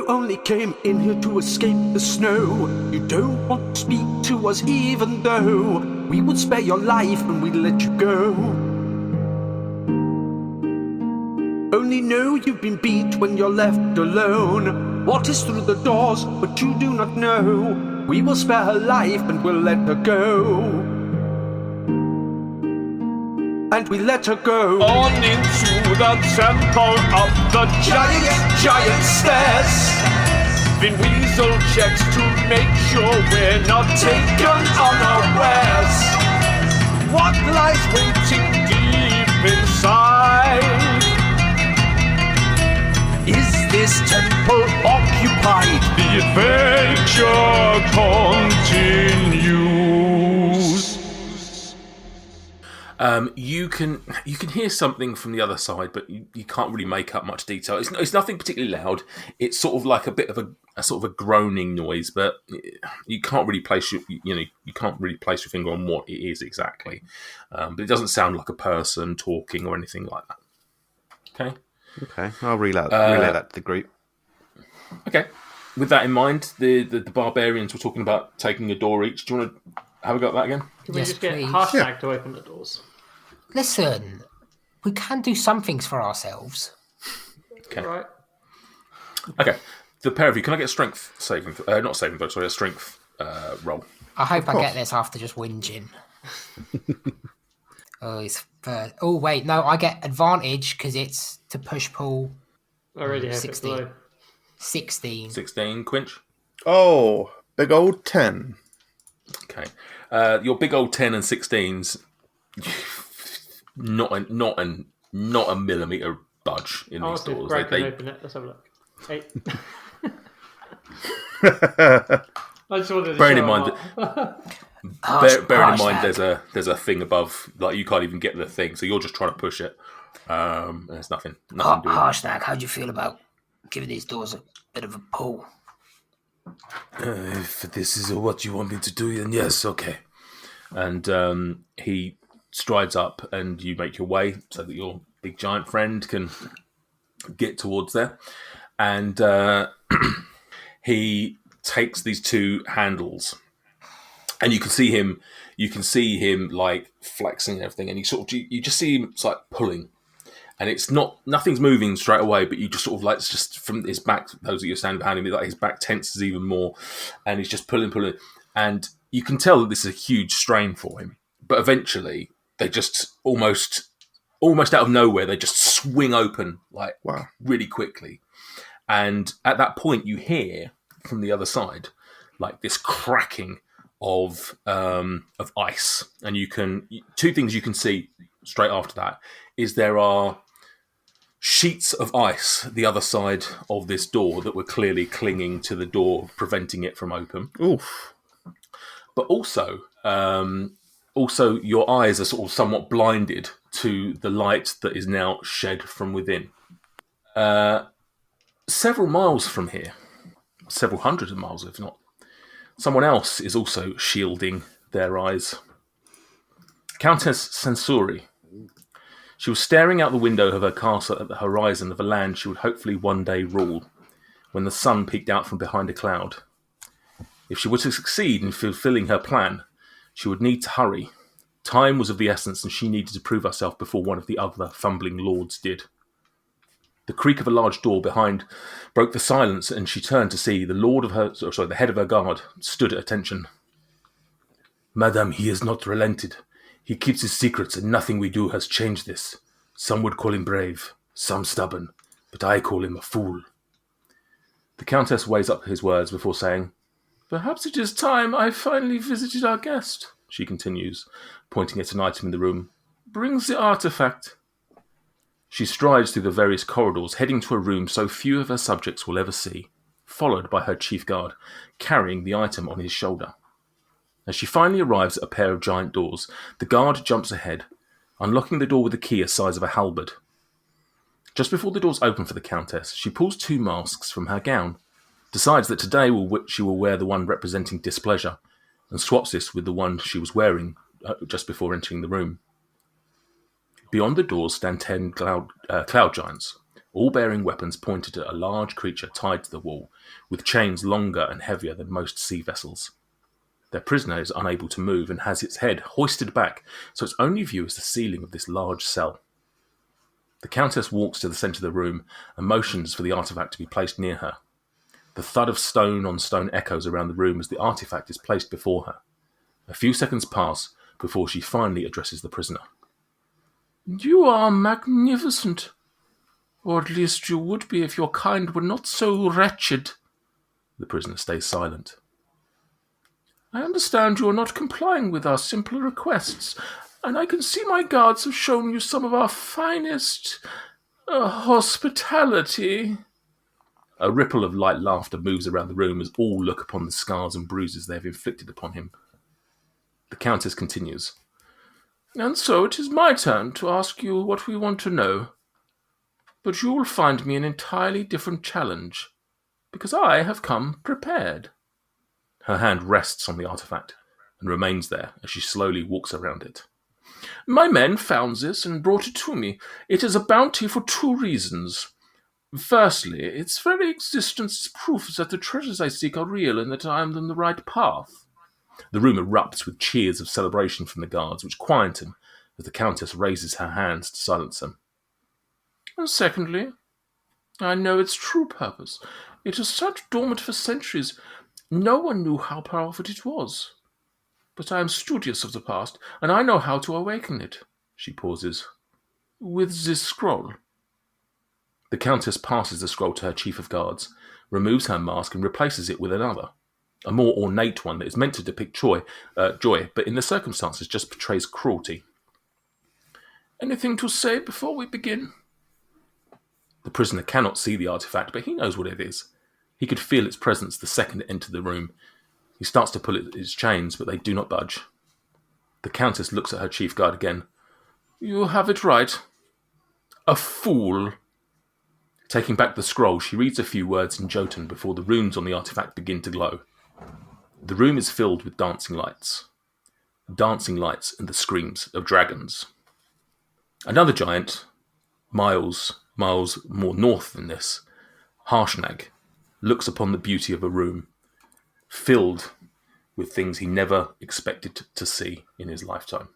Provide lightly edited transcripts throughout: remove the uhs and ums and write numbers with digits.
you only came in here to escape the snow, you don't want to speak to us even though we would spare your life and we'd let you go. Only know you've been beat when you're left alone. What is through the doors, but you do not know. We will spare her life and we'll let her go. And we let her go. On into the temple up the giant stairs. Vin Weasel checks to make sure we're not taken unawares. What lies waiting deep inside? Is this temple occupied? The adventure continues. You can hear something from the other side, but you can't really make up much detail. It's nothing particularly loud. It's sort of like a bit of a sort of a groaning noise, but you can't really place your finger on what it is exactly. But it doesn't sound like a person talking or anything like that. Okay. Okay, I'll relay that to the group. Okay. With that in mind, the barbarians were talking about taking a door each. Do you want to have a go at that again? Can we Yes, just get please. hashtag to open the doors? Listen, we can do some things for ourselves. Okay. Right. Okay. The pair of you, can I get a strength saving? Not saving, but sorry, a strength roll. I hope I get this after just whinging. Oh, wait, no, I get advantage because it's to push pull. Already have 16. it below. 16. 16, Quinch. Oh, big old 10. Okay. Your big old 10 and 16s, not a millimetre budge in these doors. Greg can open it. Let's have a look. 8. I just wanted to bearing show in mind them bearing in mind there's a thing above, like you can't even get the thing, so you're just trying to push it. There's nothing doing. Harshnag, how do you feel about giving these doors a bit of a pull? If this is what you want me to do, then yes, okay. And he strides up, and you make your way so that your big giant friend can get towards there. And he takes these two handles, and you can see him like flexing and everything, and you just see him like pulling. And it's nothing's moving straight away, but you just sort of like, it's just from his back, those of you standing behind him, like his back tenses even more, and he's just pulling. And you can tell that this is a huge strain for him. But eventually, they just almost out of nowhere, they just swing open like really quickly. And at that point, you hear from the other side like this cracking of ice, and two things you can see straight after that is there are sheets of ice the other side of this door that were clearly clinging to the door, preventing it from open. Oof. But also your eyes are sort of somewhat blinded to the light that is now shed from within. Several miles from here, several hundreds of miles if not, someone else is also shielding their eyes. Countess Sensori. She was staring out the window of her castle at the horizon of a land she would hopefully one day rule, when the sun peeked out from behind a cloud. If she were to succeed in fulfilling her plan, she would need to hurry. Time was of the essence, and she needed to prove herself before one of the other fumbling lords did. The creak of a large door behind broke the silence, and she turned to see the head of her guard stood at attention. Madame, he has not relented. He keeps his secrets, and nothing we do has changed this. Some would call him brave, some stubborn, but I call him a fool. The Countess weighs up his words before saying, Perhaps it is time I finally visited our guest, she continues, pointing at an item in the room. Brings the artifact. She strides through the various corridors, heading to a room so few of her subjects will ever see, followed by her chief guard, carrying the item on his shoulder. As she finally arrives at a pair of giant doors, the guard jumps ahead, unlocking the door with a key the size of a halberd. Just before the doors open for the Countess, she pulls two masks from her gown, decides that today she will wear the one representing displeasure, and swaps this with the one she was wearing just before entering the room. Beyond the doors stand 10 cloud giants, all bearing weapons pointed at a large creature tied to the wall, with chains longer and heavier than most sea vessels. Their prisoner is unable to move and has its head hoisted back, so its only view is the ceiling of this large cell. The Countess walks to the centre of the room and motions for the artifact to be placed near her. The thud of stone on stone echoes around the room as the artifact is placed before her. A few seconds pass before she finally addresses the prisoner. "You are magnificent. Or at least you would be if your kind were not so wretched." The prisoner stays silent. "I understand you are not complying with our simple requests, and I can see my guards have shown you some of our finest hospitality." A ripple of light laughter moves around the room as all look upon the scars and bruises they have inflicted upon him. The Countess continues. "And so it is my turn to ask you what we want to know. But you will find me an entirely different challenge, because I have come prepared." Her hand rests on the artifact and remains there as she slowly walks around it. "My men found this and brought it to me. It is a bounty for 2 reasons. Firstly, its very existence is proof that the treasures I seek are real and that I am on the right path." The room erupts with cheers of celebration from the guards, which quieten as the Countess raises her hands to silence them. "And secondly, I know its true purpose. It has sat dormant for centuries. No one knew how powerful it was. But I am studious of the past, and I know how to awaken it." She pauses. "With this scroll." The Countess passes the scroll to her chief of guards, removes her mask and replaces it with another, a more ornate one that is meant to depict joy, but in the circumstances just portrays cruelty. "Anything to say before we begin?" The prisoner cannot see the artifact, but he knows what it is. He could feel its presence the second it entered the room. He starts to pull at its chains, but they do not budge. The Countess looks at her chief guard again. "You have it right. A fool." Taking back the scroll, she reads a few words in Jotun before the runes on the artifact begin to glow. The room is filled with dancing lights and the screams of dragons. Another giant, miles more north than this, Harshnag, looks upon the beauty of a room filled with things he never expected to see in his lifetime.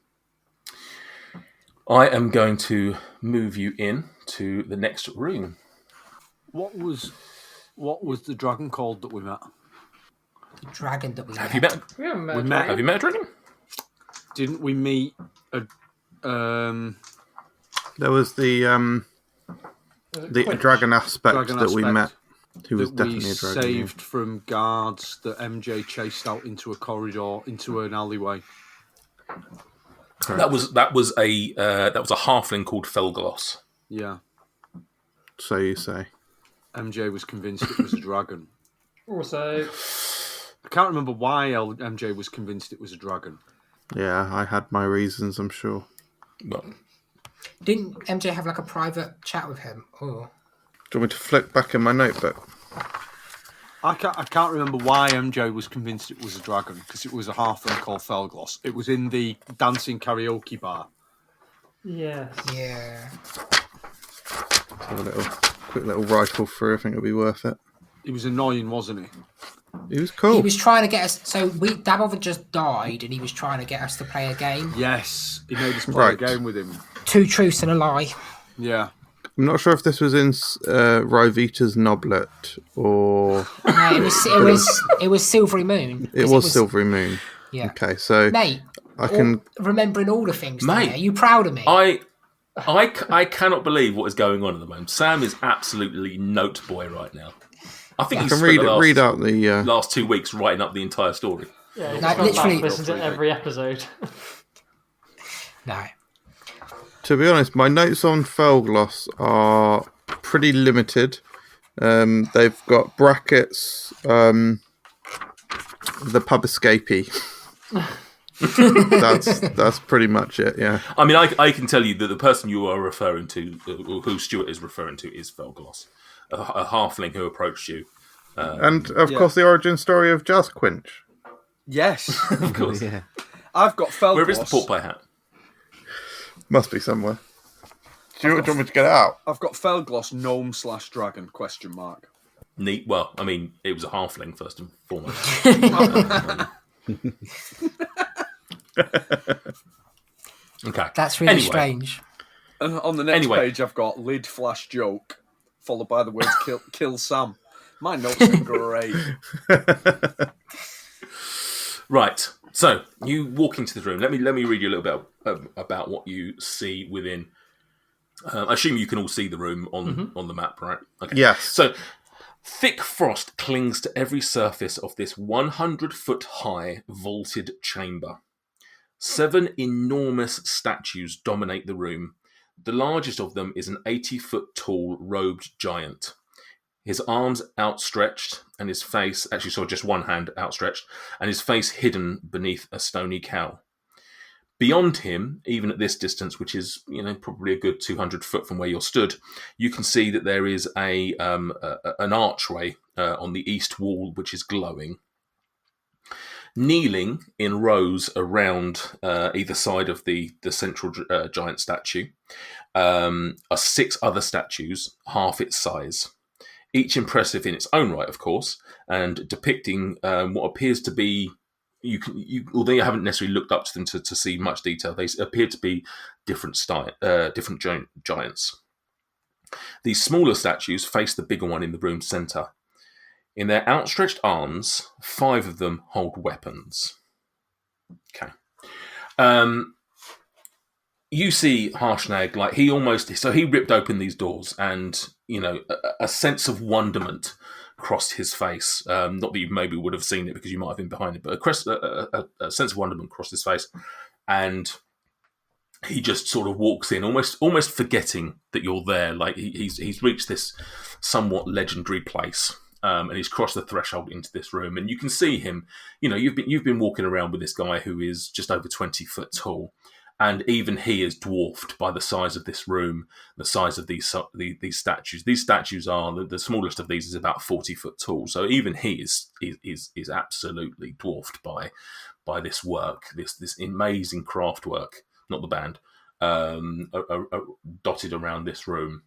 I am going to move you in to the next room. What was the dragon called that we met? The dragon that we Have you met? We haven't met We a met- Have you met a dragon? Didn't we meet a There was the Quinch. dragon aspect Dragon that we aspect met, who was that we definitely a dragon. saved from guards that MJ chased out into a corridor, into an alleyway? That was a halfling called Felgloss. Yeah. So you say. MJ was convinced it was a dragon. Also, I can't remember why MJ was convinced it was a dragon. Yeah, I had my reasons, I'm sure. Well, Didn't MJ have like a private chat with him? Oh, Do you want me to flick back in my notebook? I can't remember why MJ was convinced it was a dragon, because it was a halfling called Felgloss. It was in the dancing karaoke bar. yes. yeah. So quick little rifle through, I think it'll be worth it. He was annoying, wasn't he? He was cool. He was trying to get us. So Dabov just died, and he was trying to get us to play a game. Yes, he made us play a Right. game with him. 2 truths and a lie. Yeah. I'm not sure if this was in Ryvita's Noblet or... No, it was Silvery Moon. It was Silvery Moon. Yeah. Okay, so Mate, I can... remembering all the things. Mate, Are you proud of me? I cannot believe what is going on at the moment. Sam is absolutely note boy right now. I think he's can spent the read out the... last 2 weeks writing up the entire story. Yeah, No, just gone back literally- and listened to every episode. No. To be honest, my notes on Felgloss are pretty limited. They've got brackets, the pub escapee. that's pretty much it, yeah. I mean, I can tell you that the person you are referring to, or who Stuart is referring to, is Felgloss, a halfling who approached you. And, of course, the origin story of Jazz Quinch. Yes. Of course. I've got Felgloss. Where is the pork pie hat? Must be somewhere. Do you want me to get it out? I've got Felgloss gnome/dragon ? Neat. Well, I mean, it was a halfling first and foremost. Okay. That's really Anyway. strange. And on the next Anyway. page, I've got lid flash joke, followed by the words kill Sam. My notes are great. Right. So you walk into the room. Let me read you a little bit about what you see within. I assume you can all see the room on the map, right? Okay. Yes. So thick frost clings to every surface of this 100-foot high vaulted chamber. 7 enormous statues dominate the room. The largest of them is an 80-foot tall robed giant. His arms outstretched and his face, actually saw just one hand outstretched, and his face hidden beneath a stony cowl. Beyond him, even at this distance, which is probably a good 200 foot from where you're stood, you can see that there is an archway on the east wall which is glowing. Kneeling in rows around either side of the central giant statue are 6 other statues, half its size. Each impressive in its own right, of course, and depicting what appears to be, although you haven't necessarily looked up to them to see much detail, they appear to be different giants. These smaller statues face the bigger one in the room's centre. In their outstretched arms, 5 of them hold weapons. Okay. You see Harshnag, like he ripped open these doors, and a sense of wonderment crossed his face. Not that you maybe would have seen it because you might have been behind it, but a sense of wonderment crossed his face, and he just sort of walks in, almost forgetting that you're there. Like he's reached this somewhat legendary place. And he's crossed the threshold into this room, and you can see him. You've been walking around with this guy who is just over 20 foot tall, and even he is dwarfed by the size of this room, the size of these statues. These statues are the smallest of these is about 40 foot tall, so even he is absolutely dwarfed by this work, this amazing craft work, not the band, dotted around this room.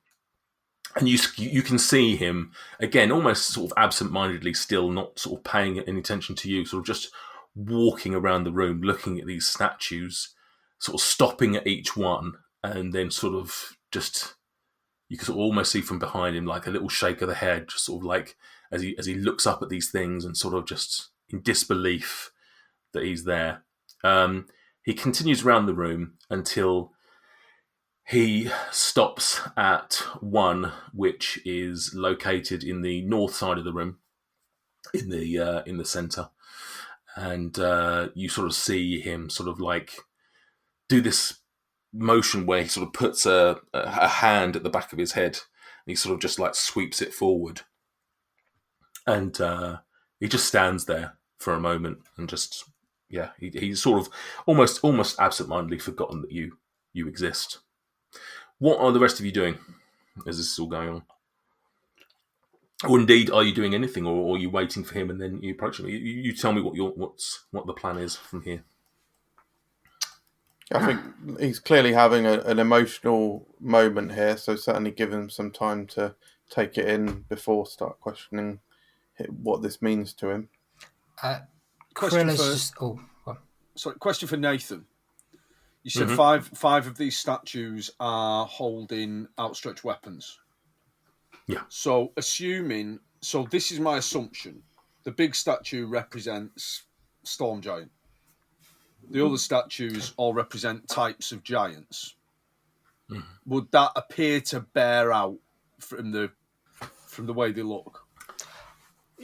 And you can see him, again, almost sort of absent-mindedly still, not sort of paying any attention to you, sort of just walking around the room, looking at these statues, sort of stopping at each one, and then sort of just, you can sort of almost see from behind him like a little shake of the head, just sort of like as he looks up at these things and sort of just in disbelief that he's there. He continues around the room until he stops at one which is located in the north side of the room, in the centre, and you sort of see him sort of like do this motion where he sort of puts a hand at the back of his head, and he sort of just like sweeps it forward, and he just stands there for a moment and just he's sort of almost absent-mindedly forgotten that you exist. What are the rest of you doing as this is all going on? Or indeed, are you doing anything, or are you waiting for him and then you approach him? You tell me what the plan is from here. I think he's clearly having an emotional moment here, so certainly give him some time to take it in before start questioning what this means to him. Question for Nathan. You said five of these statues are holding outstretched weapons. Yeah. So this is my assumption. The big statue represents Storm Giant. The other statues all represent types of giants. Mm. Would that appear to bear out from the way they look?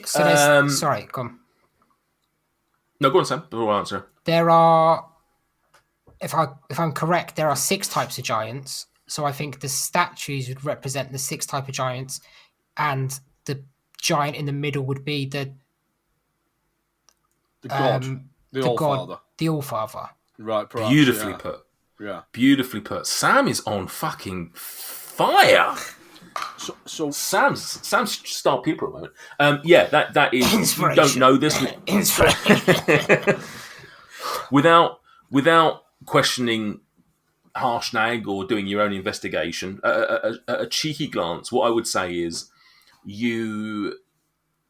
So sorry, go on. No, go on, Sam. Before I answer. There are, if I'm correct, there are 6 types of giants. So I think the statues would represent the 6 type of giants, and the giant in the middle would be the god, the All-Father. The All-Father. Right, perhaps, beautifully put. Yeah, beautifully put. Sam is on fucking fire. So Sam's star pupil at the moment. That is. You don't know this. Without questioning Harshnag or doing your own investigation, a cheeky glance, what I would say is you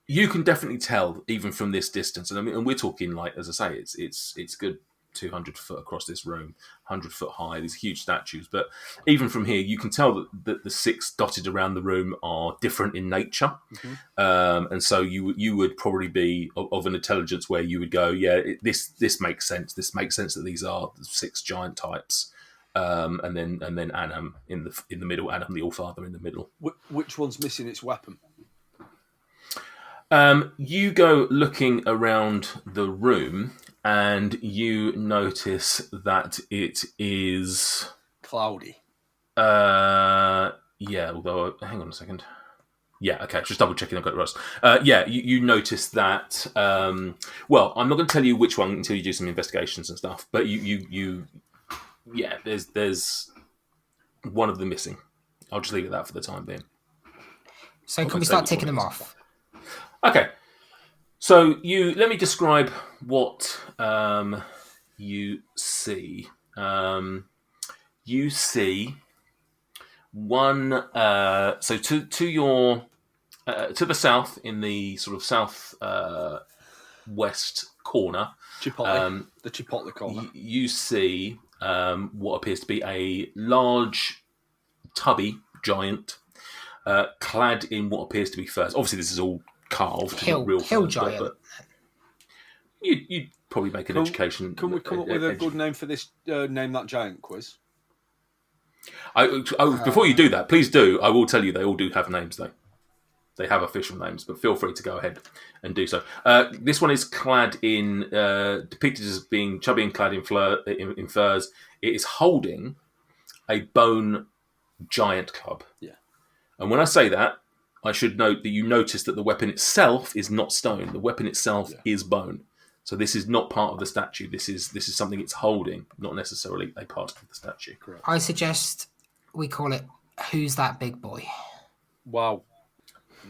can definitely tell even from this distance, and I mean, and we're talking like, as I say, it's good 200 foot across this room, 100 foot high, these huge statues. But even from here, you can tell that the 6 dotted around the room are different in nature. And so you would probably be of an intelligence where you would go, yeah, this makes sense. This makes sense that these are the 6 giant types. And then Anam in the middle, Anam the Allfather in the middle. Which one's missing its weapon? You go looking around the room, and you notice that it is cloudy. Yeah, although hang on a second. Yeah, okay, just double checking I've got it right. Yeah, you notice that. Well, I'm not going to tell you which one until you do some investigations and stuff. But you yeah, there's one of them missing. I'll just leave it at that for the time being. So can we start ticking them off? Okay. So let me describe what you see. You see one. So to your to the south, in the sort of south west corner, Chipotle, the Chipotle corner. You see what appears to be a large, tubby giant, clad in what appears to be furs. Obviously, this is all carved, not real hill furs, giant. but you'd probably make an education. Can we come up with a good name for this? Name that giant quiz. Before you do that, please do. I will tell you they all do have names, though. They have official names, but feel free to go ahead and do so. This one is clad in, depicted as being chubby and clad in furs. It is holding a bone giant club. Yeah. And when I say that, I should note that you notice that the weapon itself is not stone. The weapon itself is bone. So this is not part of the statue. This is something it's holding, not necessarily a part of the statue. Correct. I suggest we call it "Who's That Big Boy?" Wow.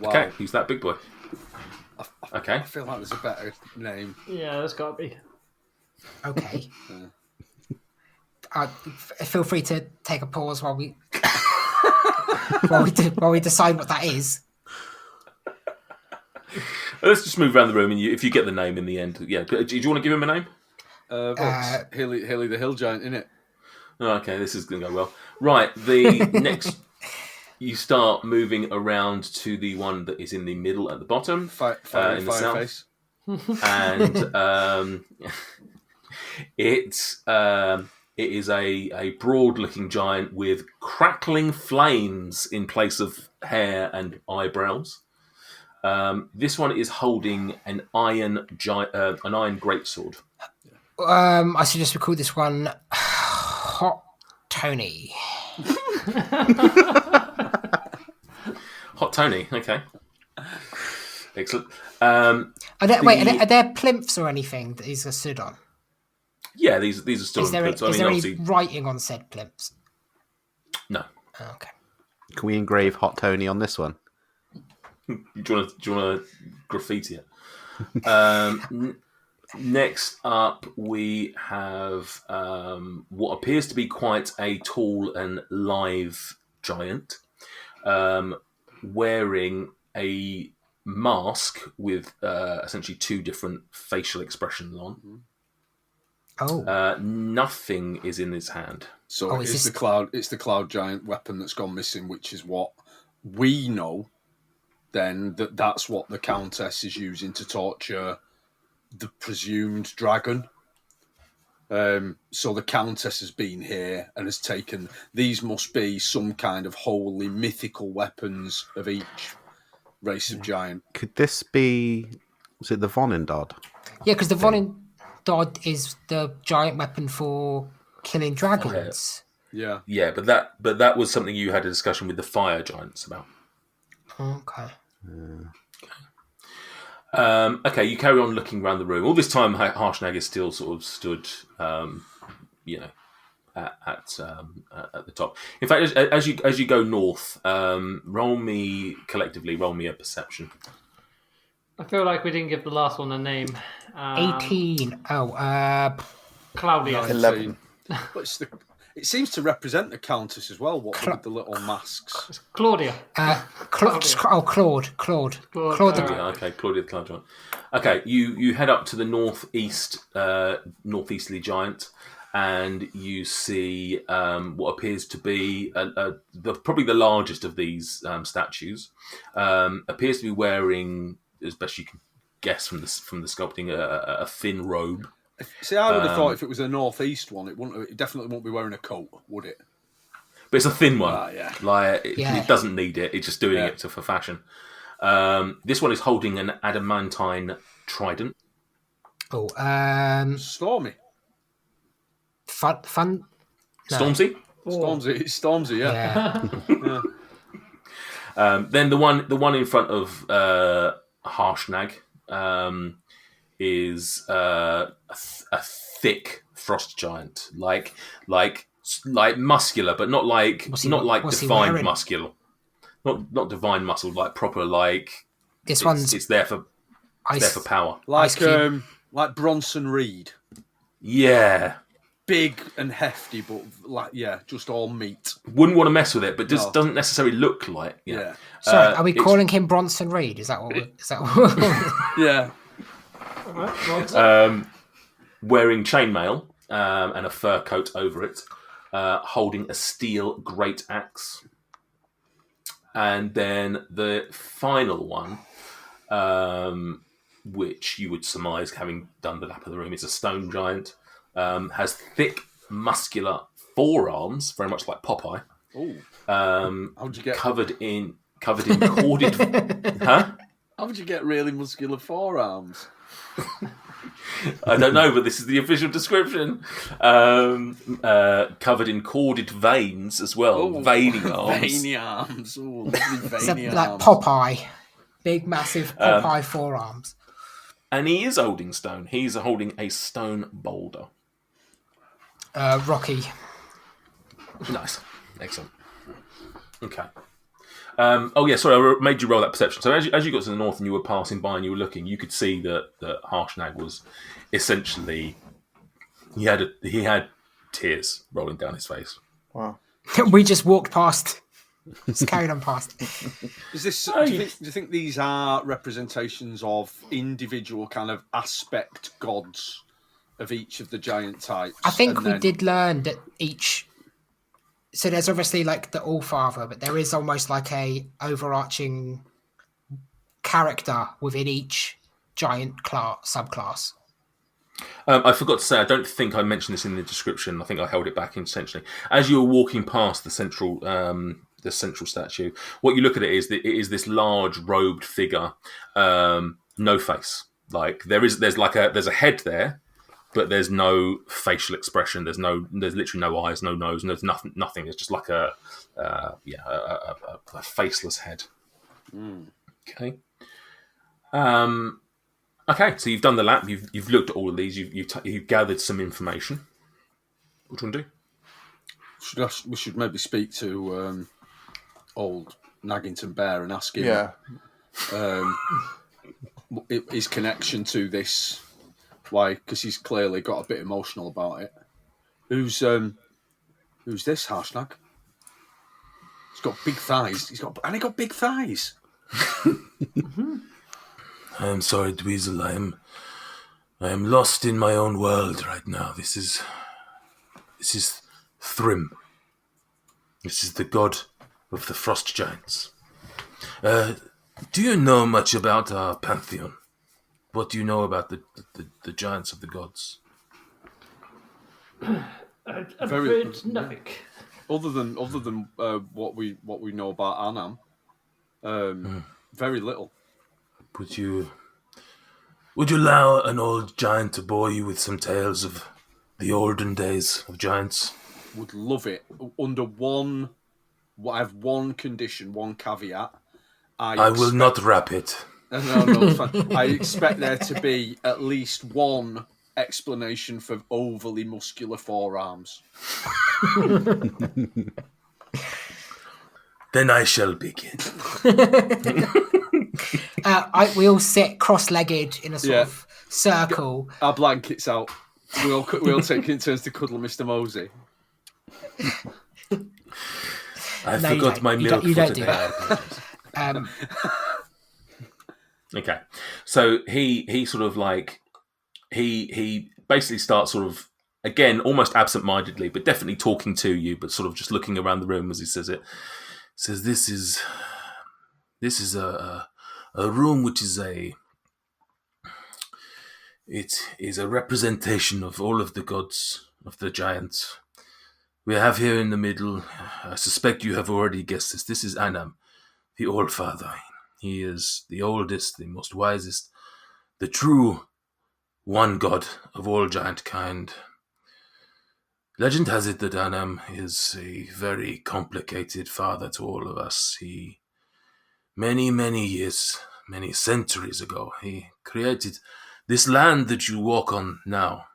Okay, who's that big boy? Okay. I feel like there's a better name. Yeah, there's got to be. Okay. Feel free to take a pause while we while we decide what that is. Let's just move around the room, and if you get the name in the end, yeah. Do you want to give him a name? It's Hilly the Hill Giant, innit? Okay, this is going to go well. Right, the next, you start moving around to the one that is in the middle at the bottom, in the south, and it is a broad-looking giant with crackling flames in place of hair and eyebrows. This one is holding an iron greatsword. I suggest we call this one Hot Tony. Hot Tony, okay. Excellent. Are there plinths or anything that he's stood on? Yeah, these are still. Is there any writing on said plinths? No. Oh, okay. Can we engrave Hot Tony on this one? Do you want to graffiti it? Next up, we have what appears to be quite a tall and lithe giant, wearing a mask with essentially 2 different facial expressions on. Oh. Nothing is in his hand. So it's the cloud giant weapon that's gone missing, which is what we know. Then that's what the Countess is using to torture the presumed dragon. So the Countess has been here and has taken... These must be some kind of holy mythical weapons of each race of giant. Could this be... Was it the Vonindod? Yeah, because the Vonindod is the giant weapon for killing dragons. Yeah. Yeah, but that was something you had a discussion with the fire giants about. Okay. Okay, you carry on looking around the room. All this time, Harshnag is still sort of stood, at the top. In fact, as you go north, roll me a perception. I feel like we didn't give the last one a name. 18. Claudia. 11. But It seems to represent the Countess as well, with the little masks. Claudia. Claude. Claude the Yeah, okay, Claudia the Cloud Giant. Okay, you head up to the northeasterly giant, and you see what appears to be probably the largest of these statues. Appears to be wearing, as best you can guess from the sculpting, a thin robe. See, I would have thought if it was a northeast one, it definitely won't be wearing a coat, would it? But it's a thin one. Yeah. It doesn't need it. It's just doing it for fashion. This one is holding an adamantine trident. Oh, Stormy. fun. No. Stormzy. Stormzy, yeah. Then the one in front of Harshnag is a thick frost giant, like muscular, but not like defined muscular, not divine muscle, like proper like. It's there for power, like Bronson Reed. Yeah, big and hefty, but just all meat. Wouldn't want to mess with it, but just doesn't necessarily look like. Yeah. Sorry, are we calling him Bronson Reed? Is that what? Yeah. Wearing chainmail and a fur coat over it, holding a steel great axe, and then the final one, which you would surmise, having done the lap of the room, is a stone giant. Has thick, muscular forearms, very much like Popeye. How'd you get covered in corded? Huh? How would you get really muscular forearms? I don't know, but this is the official description. Covered in corded veins as well, veiny arms. Veiny arms. Veiny like arms. Popeye, big, massive Popeye forearms. And he is holding stone. He's holding a stone boulder. Rocky. Nice, excellent. Okay. Sorry, I made you roll that perception. So as you got to the north and you were passing by and you were looking, you could see that Harshnag was essentially he had tears rolling down his face. Wow. We just walked past. Just carried on past. Is this? Do you think these are representations of individual kind of aspect gods of each of the giant types? I think we did learn that each. So there's obviously like the All-Father, but there is almost like a overarching character within each giant subclass. I forgot to say, I don't think I mentioned this in the description. I think I held it back intentionally. As you were walking past the central statue, what you look at it is this large robed figure, no face. Like there's a head there, but there's no facial expression. There's literally no eyes, no nose, there's nothing. It's just like a faceless head. Okay. Okay, so you've done the lap. You've looked at all of these. You've gathered some information. What do you want to do? We should maybe speak to old Naggington Bear and ask him his connection to this. Why? Because he's clearly got a bit emotional about it. Who's this Harshnag? He's got big thighs. He got big thighs. I am sorry, Dweezil. I am lost in my own world right now. This is Thrym. This is the god of the frost giants. Do you know much about our pantheon? What do you know about the giants of the gods? A bit nothing. Other than what we know about Anam, very little. Would you allow an old giant to bore you with some tales of the olden days of giants? Would love it. Under one, I have one condition, one caveat. I will not wrap it. No, it's fine. I expect there to be at least one explanation for overly muscular forearms. Then I shall begin. We all sit cross-legged in a sort of circle. Our blankets out. We all take it in turns to cuddle Mr. Mosey. I No, you forgot don't. my You milk don't- you for don't do today. that. I apologize. Um, Okay, so he sort of like he basically starts sort of again almost absent-mindedly, but definitely talking to you, but sort of just looking around the room as he says it. Says this is a room which is a representation of all of the gods of the giants. We have here in the middle, I suspect you have already guessed this. This is Anam, the All-Father. He is the oldest, the most wisest, the true one god of all giant kind. Legend has it that Anam is a very complicated father to all of us. He, many years, many centuries ago, he created this land that you walk on now.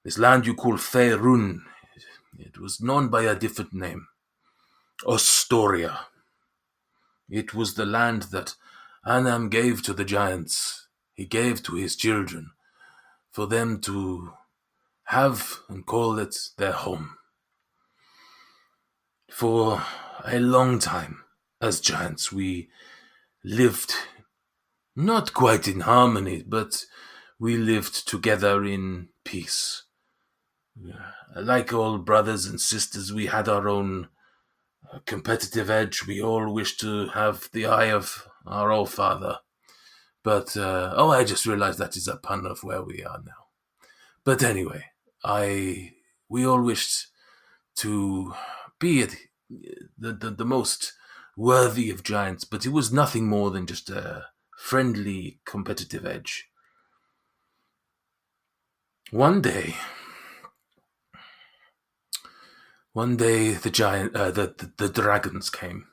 This land you call Faerun. It was known by a different name. Ostoria. It was the land that Anam gave to the giants. He gave to his children for them to have and call it their home. For a long time, as giants, we lived not quite in harmony, but we lived together in peace. Like all brothers and sisters, we had our own competitive edge. We all wished to have the eye of our old father. But, I just realized that is a pun of where we are now. But anyway, we all wished to be the most worthy of giants, but it was nothing more than just a friendly, competitive edge. One day, the dragons came.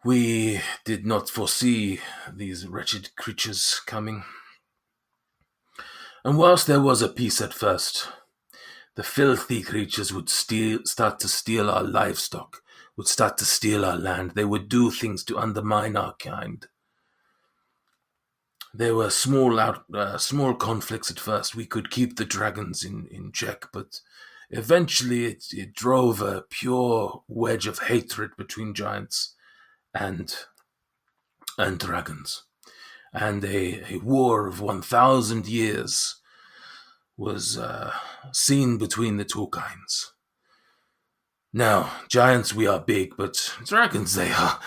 We did not foresee these wretched creatures coming. And whilst there was a peace at first, the filthy creatures would start to steal our livestock, would start to steal our land. They would do things to undermine our kind. There were small conflicts at first. We could keep the dragons in check, but eventually it drove a pure wedge of hatred between giants and dragons. And a war of 1,000 years was seen between the two kinds. Now, giants, we are big, but dragons, they are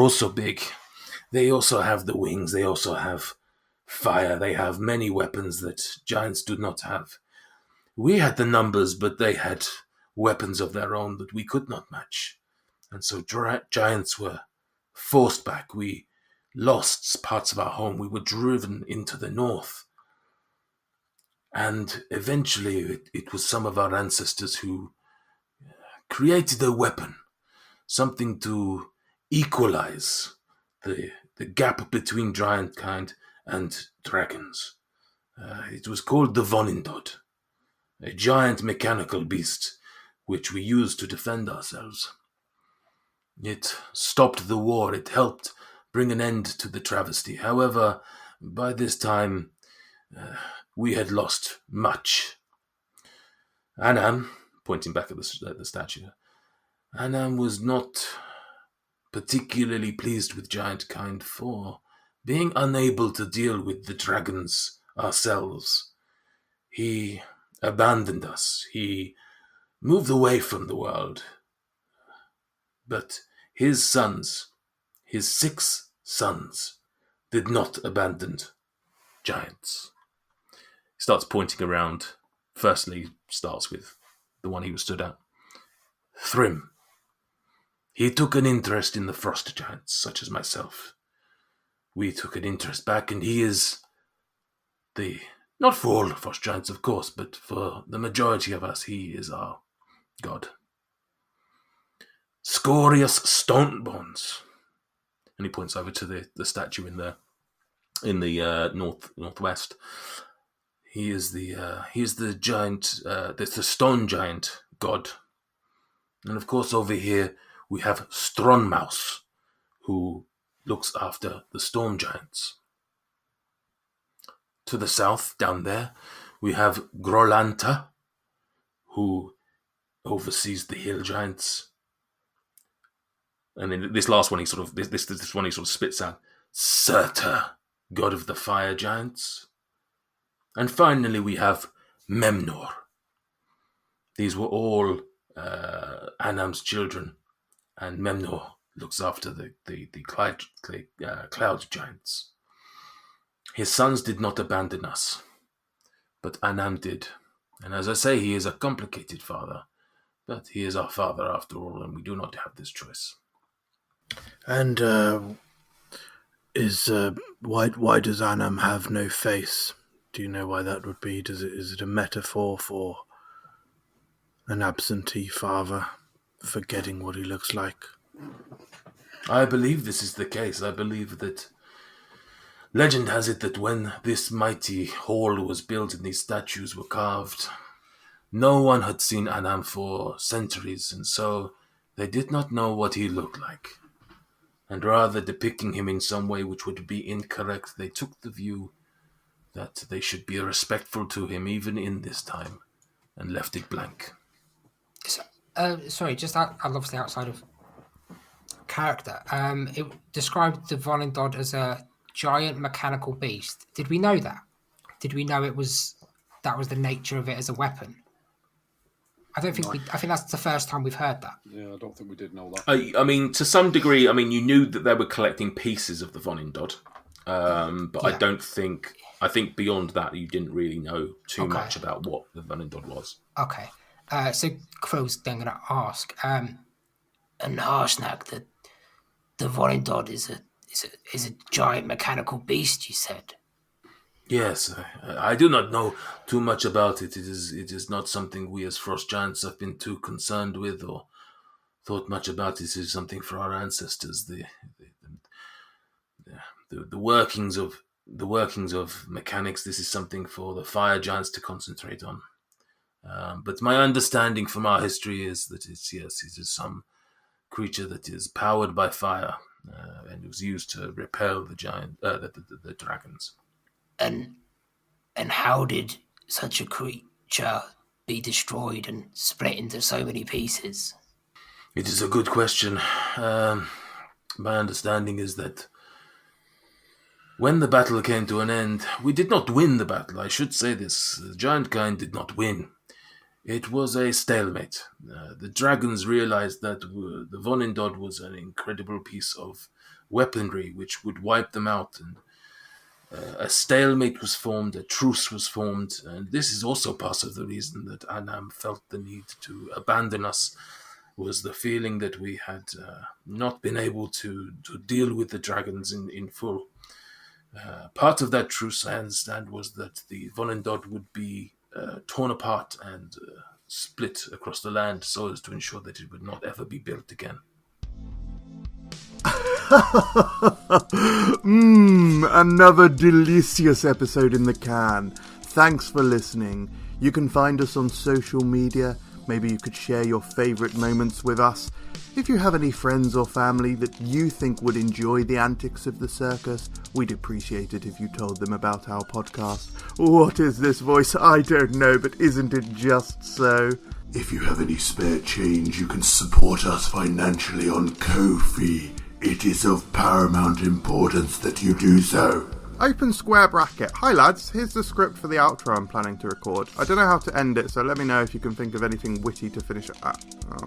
also big. They also have the wings, they also have fire, they have many weapons that giants do not have. We had the numbers, but they had weapons of their own that we could not match. And so giants were forced back. We lost parts of our home. We were driven into the north. And eventually it was some of our ancestors who created a weapon, something to equalize the gap between giant kind and dragons. It was called the Vonindod, a giant mechanical beast which we used to defend ourselves. It stopped the war. It helped bring an end to the travesty. However, by this time, we had lost much. Anam, pointing back at the statue, Anam was not particularly pleased with giant kind for being unable to deal with the dragons ourselves. He abandoned us. He moved away from the world. But his 6 sons, did not abandon giants. He starts pointing around. Firstly, starts with the one he was stood at. Thrym. He took an interest in the frost giants, such as myself. We took an interest back, and he is not for all the frost giants, of course, but for the majority of us, he is our god. Scorius Stonebones. And he points over to the statue in the northwest. He is the giant, the stone giant god. And of course over here we have Stronmaus, who looks after the storm giants. To the south, down there, we have Grolanta, who oversees the hill giants. And then this last one, this one he sort of spits out, Surtur, god of the fire giants. And finally we have Memnor. These were all Anam's children, and Memnor looks after the cloud giants. His sons did not abandon us, but Anam did. And as I say, he is a complicated father, but he is our father after all, and we do not have this choice. And why does Anam have no face? Do you know why that would be? Is it a metaphor for an absentee father forgetting what he looks like? I believe this is the case. I believe that legend has it that when this mighty hall was built and these statues were carved, no one had seen Anam for centuries, and so they did not know what he looked like. And rather depicting him in some way which would be incorrect, they took the view that they should be respectful to him even in this time, and left it blank. Sorry, just obviously outside of character. It described the Volindod as a giant mechanical beast. Did we know that? Did we know that was the nature of it as a weapon? I don't think I think that's the first time we've heard that. Yeah, I don't think we did know that. I mean, to some degree, you knew that they were collecting pieces of the Volindod, but yeah. I think beyond that, you didn't really know too much about what the Volindod was. Okay. So Crow's then going to ask, and Harsnak, the Volindod is a giant mechanical beast, you said? Yes, I do not know too much about it. It is not something we as frost giants have been too concerned with or thought much about. It is something for our ancestors. The workings of mechanics. This is something for the fire giants to concentrate on. But my understanding from our history is that it is some creature that is powered by fire and it was used to repel the dragons. And how did such a creature be destroyed and split into so many pieces? It is a good question. My understanding is that when the battle came to an end, we did not win the battle. I should say this. The giant kind did not win. It was a stalemate. The dragons realized that the Volindod was an incredible piece of weaponry which would wipe them out, and a stalemate was formed, a truce was formed, and this is also part of the reason that Anam felt the need to abandon us, was the feeling that we had not been able to deal with the dragons in full. Part of that truce, I understand, was that the Volindod would be torn apart and split across the land so as to ensure that it would not ever be built again. Another delicious episode in the can. Thanks for listening. You can find us on social media. Maybe you could share your favourite moments with us. If you have any friends or family that you think would enjoy the antics of the circus, we'd appreciate it if you told them about our podcast. What is this voice? I don't know, but isn't it just so? If you have any spare change, you can support us financially on Ko-fi. It is of paramount importance that you do so. Open square bracket. Hi lads, here's the script for the outro I'm planning to record. I don't know how to end it, so let me know if you can think of anything witty to finish it at. Oh.